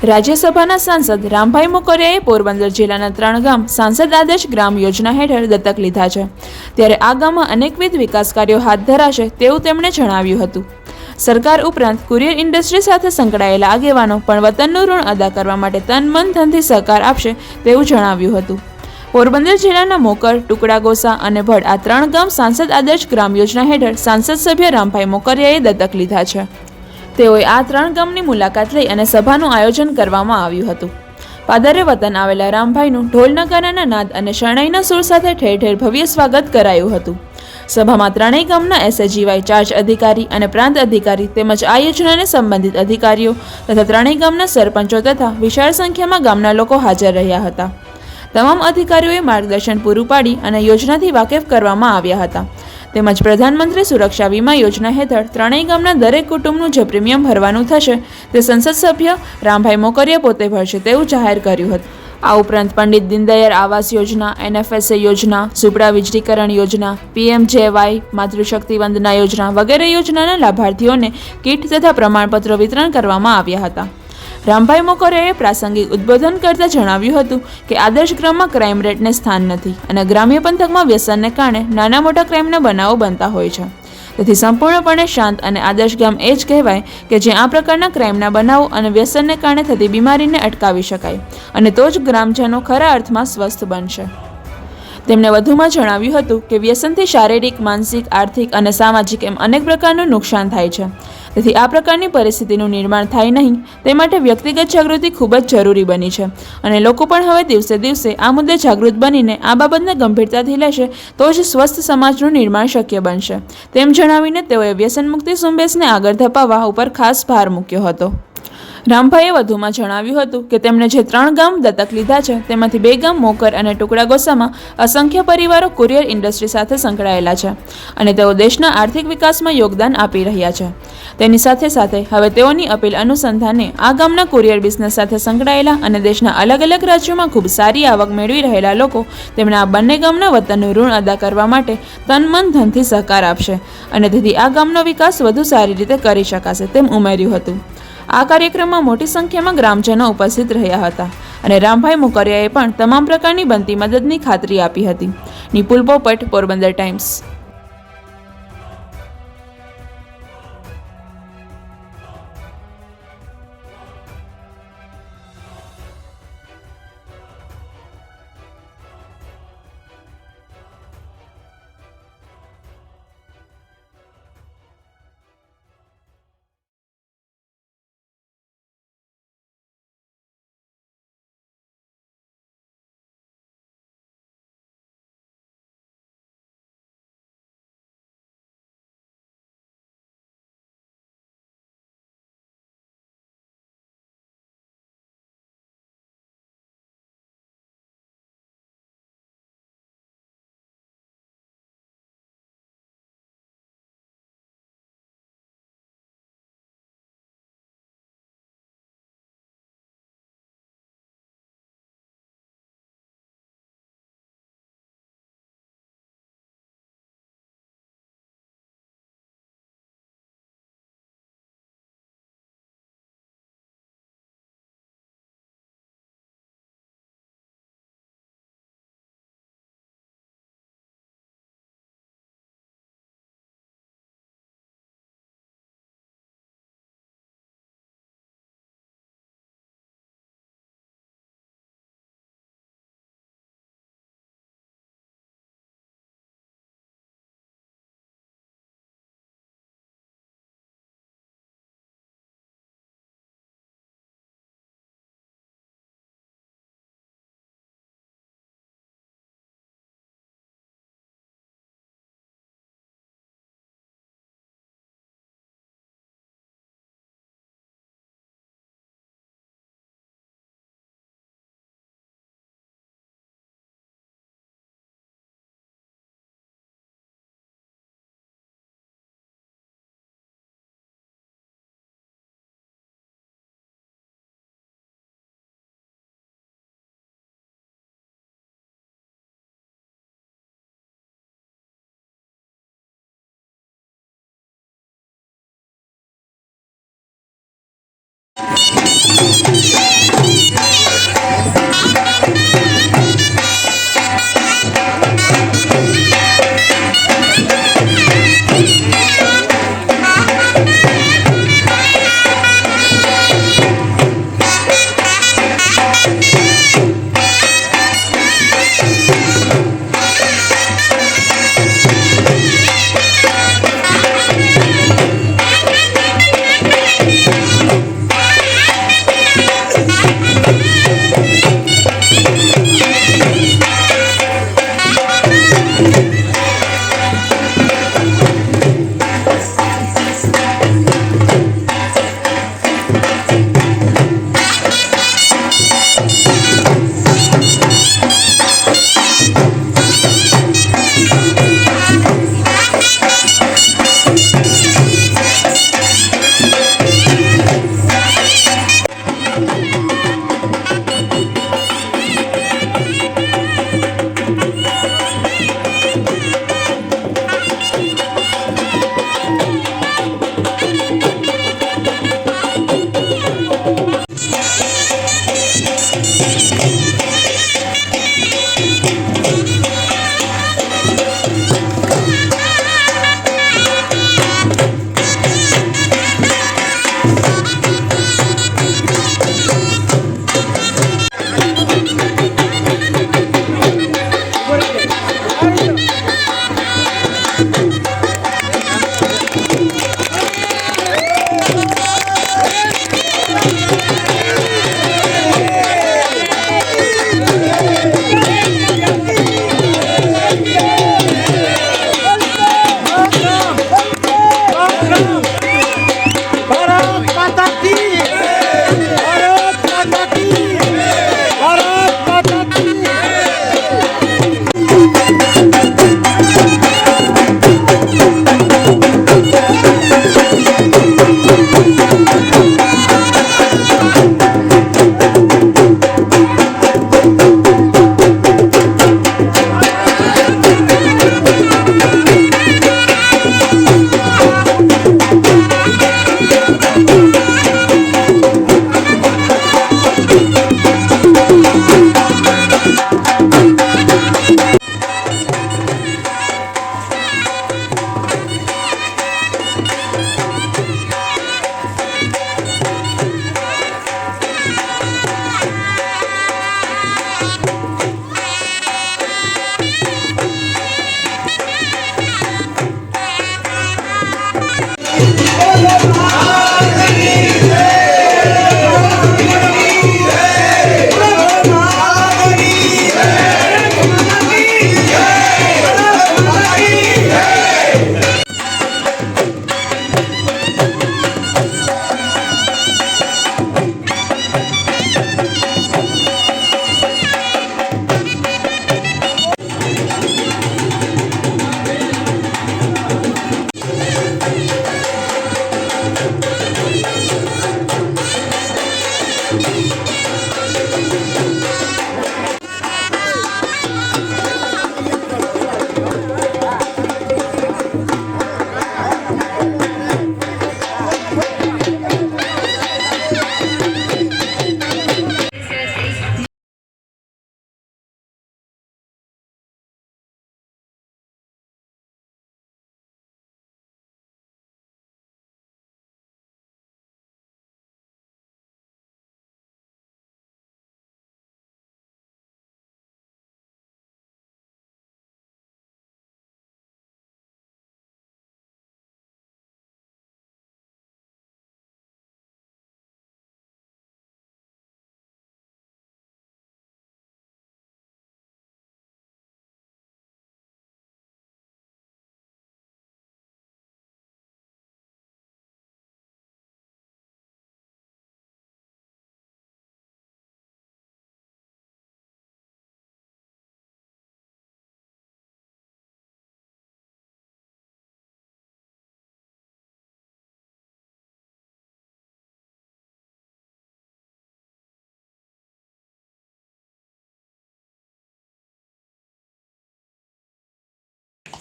રાજ્યસભાના સાંસદ રામભાઈ મોકરિયાએ પોરબંદર જિલ્લાના 3 ગામ સાંસદ આદર્શ ગ્રામ યોજના હેઠળ દત્તક લીધા છે, ત્યારે આ ગામમાં અનેકવિધ વિકાસ કાર્યો હાથ ધરાશે તેવું તેમણે જણાવ્યું હતું. સરકાર ઉપરાંત કુરિયર ઇન્ડસ્ટ્રી સાથે સંકળાયેલા આગેવાનો પણ વતનનું ઋણ અદા કરવા માટે તન મન ધનથી સહકાર આપશે તેવું જણાવ્યું હતું. પોરબંદર જિલ્લાના મોકર, ટુકડાગોસા અને ભડ આ 3 ગામ સાંસદ આદર્શ ગ્રામ યોજના હેઠળ સાંસદ સભ્ય રામભાઈ મોકરિયાએ દત્તક લીધા છે. તેઓએ આ 3 ગામની મુલાકાત લઈ અને સભાનું આયોજન કરવામાં આવ્યું હતું. પાદરે વતન આવેલા રામભાઈનું ઢોલ નગારાના નાદ અને શરણાઈના સૂર સાથે ઠેર ઠેર ભવ્ય સ્વાગત કરાયું હતું. સભામાં 3 ગામના એસએજીવાય ચાર્જ અધિકારી અને પ્રાંત અધિકારી તેમજ આ યોજનાને સંબંધિત અધિકારીઓ તથા 3 ગામના સરપંચો તથા વિશાળ સંખ્યામાં ગામના લોકો હાજર રહ્યા હતા. તમામ અધિકારીઓએ માર્ગદર્શન પૂરું પાડી અને યોજનાથી વાકેફ કરવામાં આવ્યા હતા. તેમજ પ્રધાનમંત્રી સુરક્ષા વીમા યોજના હેઠળ 3 ગામના દરેક કુટુંબનું જે પ્રીમિયમ ભરવાનું થશે તે સંસદ સભ્ય રામભાઈ મોકરિયા પોતે ભરશે તેવું જાહેર કર્યું હતું. આ ઉપરાંત પંડિત દીનદયાળ આવાસ યોજના, એનએફએસએ યોજના, ઝૂંપડા વીજળીકરણ યોજના, પીએમજેવાય, માતૃશક્તિ વંદના યોજના વગેરે યોજનાના લાભાર્થીઓને કીટ તથા પ્રમાણપત્રો વિતરણ કરવામાં આવ્યા હતા. રામભાઈ મોકરિયાએ પ્રાસંગિક ઉદ્બોધન કરતા જણાવ્યું હતું કે આદર્શ ગ્રામમાં ક્રાઇમ રેટને સ્થાન નથી અને ગ્રામ્ય પંથકમાં વ્યસનને કારણે નાના મોટા ક્રાઇમના બનાવો બનતા હોય છે. તેથી સંપૂર્ણપણે શાંત અને આદર્શ ગામ એ જ કહેવાય કે જ્યાં આ પ્રકારના ક્રાઇમના બનાવો અને વ્યસનને કારણે થતી બીમારીને અટકાવી શકાય અને તો જ ગ્રામજનો ખરા અર્થમાં સ્વસ્થ બનશે. તેમણે વધુમાં જણાવ્યું હતું કે વ્યસનથી શારીરિક, માનસિક, આર્થિક અને સામાજિક એમ અનેક પ્રકારનું નુકસાન થાય છે. તેથી આ પ્રકારની પરિસ્થિતિનું નિર્માણ થાય નહીં તે માટે વ્યક્તિગત જાગૃતિ ખૂબ જ જરૂરી બની છે અને લોકો પણ હવે દિવસે દિવસે આ મુદ્દે જાગૃત બનીને આ બાબતને ગંભીરતાથી લેશે તો જ સ્વસ્થ સમાજનું નિર્માણ શક્ય બનશે. તેમ જણાવીને તેઓએ વ્યસન મુક્તિ ઝુંબેશને આગળ ધપાવવા ઉપર ખાસ ભાર મૂક્યો હતો. રામભાઈએ વધુમાં જણાવ્યું હતું કે તેમણે જે 3 ગામ દત્તક લીધા છે તેમાંથી 2 ગામ મોકર અને ટુકડાગોસામાં અસંખ્ય પરિવારો કુરિયર ઇન્ડસ્ટ્રી સાથે સંકળાયેલા છે અને તેઓ દેશના આર્થિક વિકાસમાં યોગદાન આપી રહ્યા છે. તેની સાથે સાથે હવે તેઓની અપીલ અનુસંધાને આ ગામના કુરિયર બિઝનેસ સાથે સંકળાયેલા અને દેશના અલગ અલગ રાજ્યોમાં ખૂબ સારી આવક મેળવી રહેલા લોકો તેમણે આ બંને ગામના વતનનું ઋણ અદા કરવા માટે તન મન ધનથી સહકાર આપશે અને તેથી આ ગામનો વિકાસ વધુ સારી રીતે કરી શકાશે તેમ ઉમેર્યું હતું. આ કાર્યક્રમમાં મોટી સંખ્યામાં ગ્રામજનો ઉપસ્થિત રહ્યા હતા અને રામભાઈ મોકરિયાએ પણ તમામ પ્રકારની બનતી મદદની ખાતરી આપી હતી. નિપુલ પોપટ, પોરબંદર ટાઈમ્સ.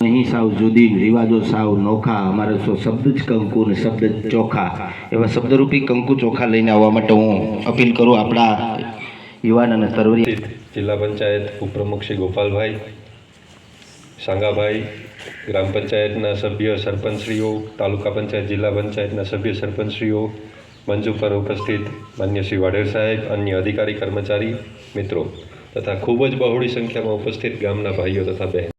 અહીં સાવ જુદી રિવાજો સાવ નોખા અમારે શબ્દ જ કંકુ ને શબ્દ જ ચોખા એવા શબ્દરૂપી કંકુ ચોખા લઈને આવવા માટે હું અપીલ કરું આપણા યુવાન અને તરવરી જિલ્લા પંચાયત ઉપપ્રમુખ શ્રી ગોપાલભાઈ સાંગાભાઈ, ગ્રામ પંચાયતના સભ્ય સરપંચશ્રીઓ, તાલુકા પંચાયત જિલ્લા પંચાયતના સભ્ય સરપંચશ્રીઓ, મંચ ઉપર ઉપસ્થિત માન્ય શ્રી વાઢેર સાહેબ, અન્ય અધિકારી કર્મચારી મિત્રો તથા ખૂબ જ બહોળી સંખ્યામાં ઉપસ્થિત ગામના ભાઈઓ તથા બહેનો,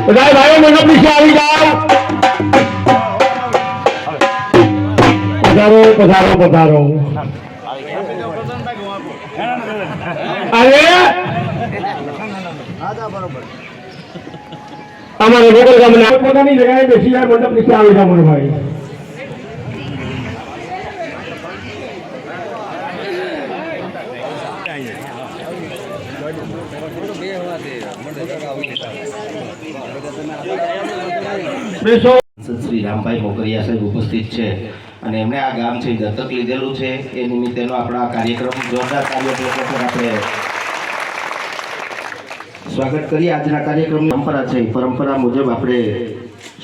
બધા ભાઈઓ મંડપ નીચે આવી જાઓ. પધારો પધારો પધારો. અરે અમારે ગોગલ ગામના પોતાની જગ્યાએ બેસી જાય. મંડપ નીચે આવી જાઓ મારો ભાઈ. શ્રી રામભાઈ મોકરિયા સાહેબ ઉપસ્થિત છે. અને એમણે આ ગામ છે એ દત્તક લીધેલું છે. એ નિમિત્તેનો આપણા કાર્યક્રમ જોરદાર કાર્યક્રમ આપણે સ્વાગત કરીએ. આજના કાર્યક્રમની પરંપરા છે, એ પરંપરા મુજબ આપણે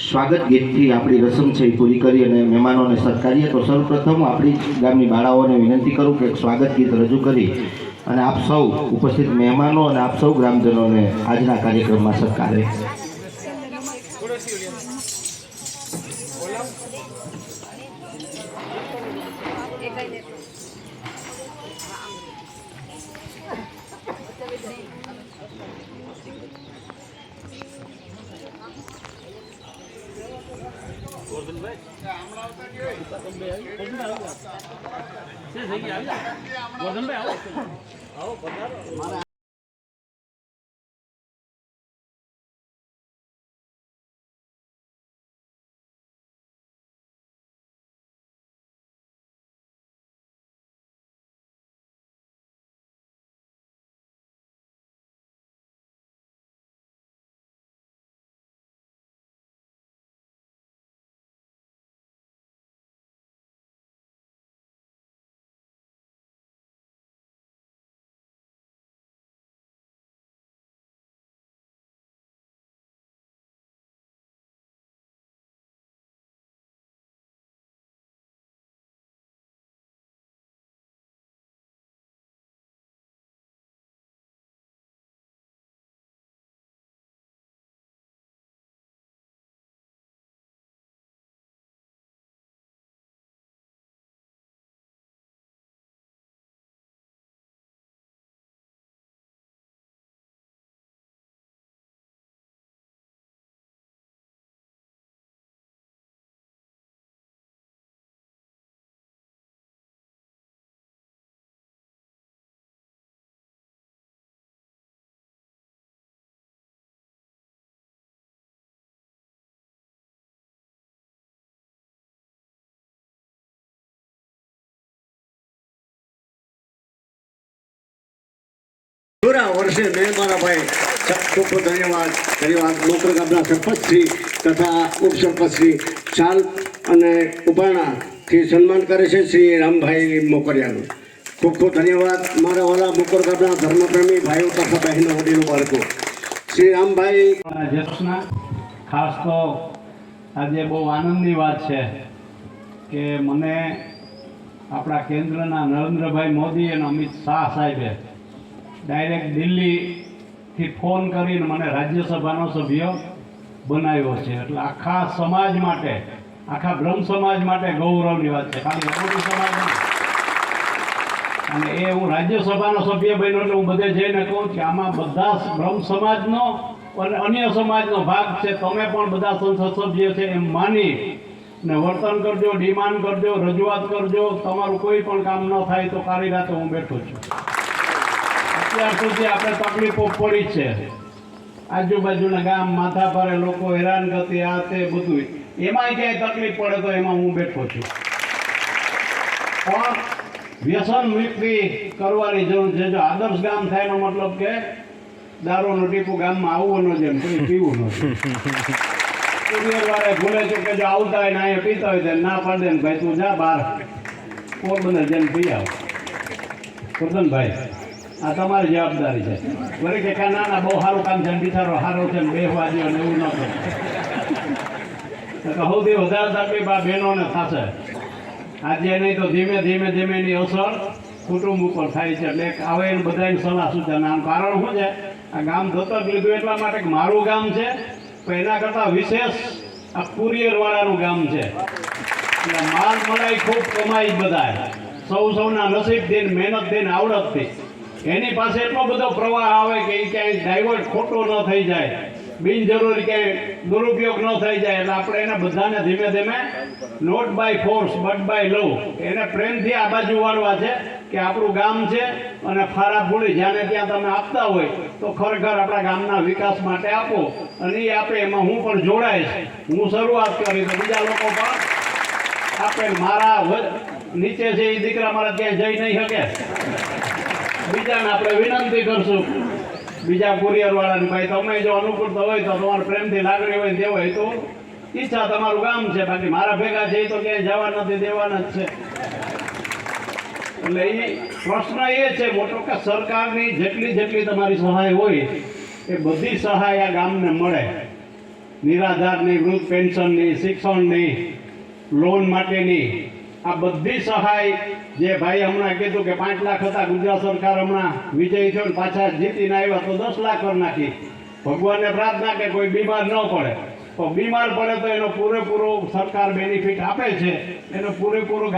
સ્વાગત ગીતથી આપણી રસમ છે એ પૂરી કરી અને મહેમાનોને સત્કારીએ. તો સૌપ્રથમ આપણી ગામની બાળાઓને વિનંતી કરું કે સ્વાગત ગીત રજૂ કરી અને આપ સૌ ઉપસ્થિત મહેમાનો અને આપ સૌ ગ્રામજનોને આજના કાર્યક્રમમાં સત્કારે. પૂરા વર્ષે મેં મારા ભાઈ ખૂબ ખૂબ ધન્યવાદ મોકર ગામના સરપંચશ્રી તથા ઉપસરપંચશ્રી ચાલ અને ઉપાણાથી સન્માન કરે છે શ્રી રામભાઈ મોકરિયાનું. ખૂબ ખૂબ ધન્યવાદ મારા વાલા મોકર ગામના ધર્મપ્રેમી ભાઈઓ તથા બહેનો વડીલો બાળકો. શ્રી રામભાઈ જસના ખાસ તો આજે બહુ આનંદની વાત છે કે મને આપણા કેન્દ્રના નરેન્દ્રભાઈ મોદી અને અમિત શાહ સાહેબે ડાયરેક્ટ દિલ્હીથી ફોન કરીને મને રાજ્યસભાનો સભ્ય બનાવ્યો છે. એટલે આખા સમાજ માટે, આખા બ્રહ્મ સમાજ માટે ગૌરવની વાત છે, ખાલી રઘુજી સમાજ નહીં. અને એ હું રાજ્યસભાનો સભ્ય બન્યો એટલે હું બધે જઈને કહું કે આમાં બધા બ્રહ્મ સમાજનો અને અન્ય સમાજનો ભાગ છે. તમે પણ બધા સંસદ સભ્ય છે એમ માની ને વર્તન કરજો, ડિમાન્ડ કરજો, રજૂઆત કરજો. તમારું કોઈ પણ કામ ન થાય તો કાળી રાતે હું બેઠો છું. અત્યાર સુધી આપણે તકલીફો પડી છે, આજુબાજુના ગામ માથા ભારે લોકો હેરાનગતિ આ તે બધું, એમાંય ક્યાંય તકલીફ પડે તો એમાં હું બેઠો છું. પણ વ્યસન મુક્તિ કરવાની જરૂર છે. જો આદર્શ ગામ થાય એનો મતલબ કે દારૂનું ટીપું ગામમાં આવવું ન જોઈએ, કોઈ પીવું ન જોઈએ. કુરિયરવાળા ભૂલે છે કે જો આવતા હોય ને અહીંયા પીતા હોય તો ના પાડે ને ભાઈ તું જા બહાર પોરબંદર જઈને પી આવ. વર્ધનભાઈ, આ તમારી જવાબદારી છે. વળી કે ના ના બહુ સારું કામ છે, બિચારો સારો છે ને બેસવા દો ને એવું ન કરે. સૌથી વધારે તકલીફ આ બહેનોને થશે. આજે નહીં તો ધીમે ધીમે ધીમે એની અસર કુટુંબ ઉપર થાય છે. એટલે આવે એને બધાની સલાહ સૂચન. આનું કારણ શું છે? આ ગામ દત્તક લીધું એટલા માટે કે મારું ગામ છે, પણ એના કરતાં વિશેષ આ કુરિયરવાળાનું ગામ છે. એટલે માલ મલાઈ ખૂબ કમાઈ બધા, સૌના નસીબ દઈને, મહેનત દઈને, આવડતથી. એની પાસે એટલો બધો પ્રવાહ આવે કે એ ક્યાંય ડાયવર્ટ ખોટો ન થઈ જાય, બિનજરૂરી ક્યાંય દુરુપયોગ ન થઈ જાય. એટલે આપણે એને બધાને ધીમે ધીમે not by force but by love એને પ્રેમથી આ બાજુ વાળવા છે કે આપણું ગામ છે અને ફારા ફૂડી જ્યાં ત્યાં તમે આપતા હોય તો ખરેખર આપણા ગામના વિકાસ માટે આપો. અને એ આપે એમાં હું પણ જોડાઈશ. હું શરૂઆત કરી તો બીજા લોકો પણ આપે. મારા નીચે છે એ દીકરા મારા ત્યાં જઈ નહીં શકે. બીજાને આપણે વિનંતી કરશું, બીજા કુરિયર વાળાને, ભાઈ તમે જો અનુકૂળતા હોય તો તમારે પ્રેમથી લાગણી હોય દેવો હોય તો ઈચ્છા તમારું ગામ છે, બાકી મારા ભેગા છે એ તો ક્યાંય જવા નથી દેવાના જ છે. એટલે એ પ્રશ્ન એ છે મોટો કે સરકારની જેટલી તમારી સહાય હોય એ બધી સહાય આ ગામને મળે. નિરાધારની, વૃદ્ધ પેન્શનની, શિક્ષણની, લોન માટેની, આ બધી સહાય જે ભાઈ હમણાં કીધું કે 5 લાખ હતા, ગુજરાત સરકાર હમણાં વિજય થયો ને પાછા જીતીને આવ્યા તો 10 લાખ કરી નાખી. ભગવાનને પ્રાર્થના કે કોઈ બીમાર ન પડે, તો બીમાર પડે તો એનો પૂરેપૂરો સરકાર બેનિફિટ આપે છે, એનો પૂરેપૂરો